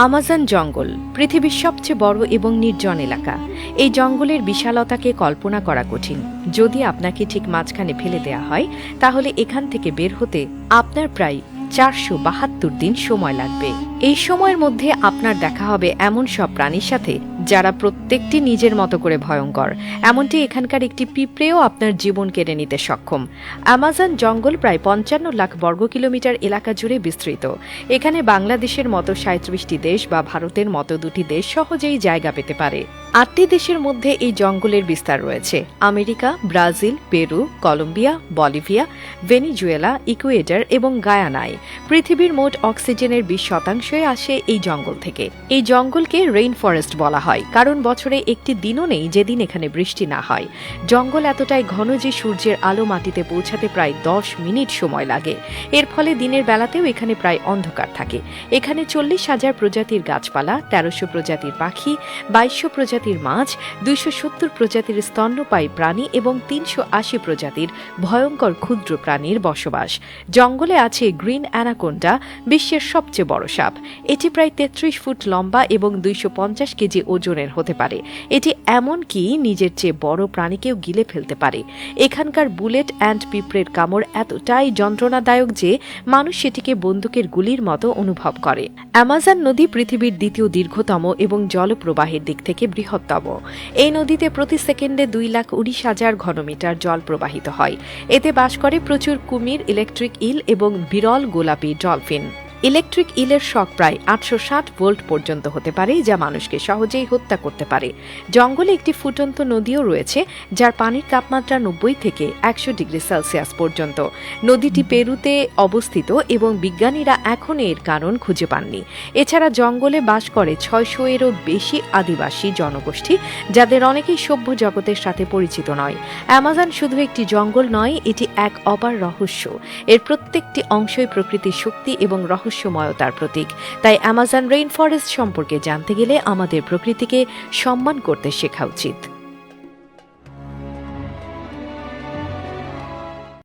Amazon জঙ্গল পৃথিবীর সবচেয়ে বড় এবং নির্জন এলাকা। এই জঙ্গলের বিশালতাকে কল্পনা করা কঠিন। যদি আপনাকে ঠিক মাঝখানে ফেলে দেয়া হয়, তাহলে এখান থেকে বের হতে আপনার প্রায় 472 দিন সময় লাগবে। এই সময়ের মধ্যে আপনার দেখা হবে এমন সব প্রাণীর সাথে যারা প্রত্যেকটি নিজের মতো করে ভয়ঙ্কর। এমনটি এখানকার একটি পিঁপড়েও আপনার জীবন কেড়ে নিতে সক্ষম। আমাজন জঙ্গল প্রায় 55 লাখ বর্গ কিলোমিটার এলাকা জুড়ে বিস্তৃত। এখানে বাংলাদেশের মতো 37টি দেশ বা ভারতের মতো 2টি দেশ সহজেই জায়গা পেতে পারে। 8টি দেশের মধ্যে এই জঙ্গলের বিস্তার রয়েছে: America, Brazil, Peru, Colombia, Bolivia, Venezuela, Ecuador এবং গায়ানায়। পৃথিবীর মোট অক্সিজেনের 20% আসে এই জঙ্গল থেকে। এই জঙ্গলকে রেইন ফরেস্ট বলা হয়, কারণ বছরে একটি দিনও নেই যেদিন এখানে বৃষ্টি না হয়। জঙ্গল এতটাই ঘন যে সূর্যের আলো মাটিতে পৌঁছাতে প্রায় 10 মিনিট সময় লাগে। এর ফলে দিনের বেলাতেও এখানে প্রায় অন্ধকার থাকে। এখানে 40,000 প্রজাতির গাছপালা, 1300 প্রজাতির পাখি, 2200 প্রজাতির মাছ, 270 প্রজাতির স্তন্যপায়ী প্রাণী এবং 380 প্রজাতির ভয়ঙ্কর ক্ষুদ্র প্রাণীর বসবাস। জঙ্গলে আছে গ্রিন অ্যানাকোন্ডা, বিশ্বের সবচেয়ে বড় সাপ। এটি প্রায় 33 ফুট লম্বা এবং 250 কেজি ওজনের হতে পারে। এটি এমনকি নিজের চেয়ে বড় প্রাণীকেও গিলে ফেলতে পারে। এখানকার বুলেট অ্যান্ড পিঁপড়ের কামড় এতটাই যন্ত্রণাদায়ক যে মানুষ সেটিকে বন্দুকের গুলির মতো অনুভব করে। অ্যামাজন নদী পৃথিবীর দ্বিতীয় দীর্ঘতম এবং জলপ্রবাহের দিক থেকে বৃহত্তম। এই নদীতে প্রতি সেকেন্ডে 2,19,000 ঘনমিটার জল প্রবাহিত হয়। এতে বাস করে প্রচুর কুমির, ইলেকট্রিক ইল এবং বিরল গোলাপি ডলফিন। ইলেকট্রিক ইলের শক প্রায় 860 ভোল্ট পর্যন্ত হতে পারে, যা মানুষকে সহজেই হত্যা করতে পারে। জঙ্গলে একটি ফুটন্ত নদীও রয়েছে, যার পানির তাপমাত্রা 90 থেকে 100 ডিগ্রি সেলসিয়াস পর্যন্ত। নদীটি পেরুতে অবস্থিত এবং বিজ্ঞানীরা এখন এর কারণ খুঁজে পাননি। এছাড়া জঙ্গলে বাস করে 600-এরও বেশি আদিবাসী জনগোষ্ঠী, যাদের অনেকেই সভ্য জগতের সাথে পরিচিত নয়। অ্যামাজন শুধু একটি জঙ্গল নয়, এটি এক অপার রহস্য। এর প্রত্যেকটি অংশই প্রকৃতির শক্তি এবং রহস্যময়তার প্রতীক। তাই অ্যামাজন রেইন ফরেস্ট সম্পর্কে জানতে গেলে আমাদের প্রকৃতিকে সম্মান করতে শেখা উচিত।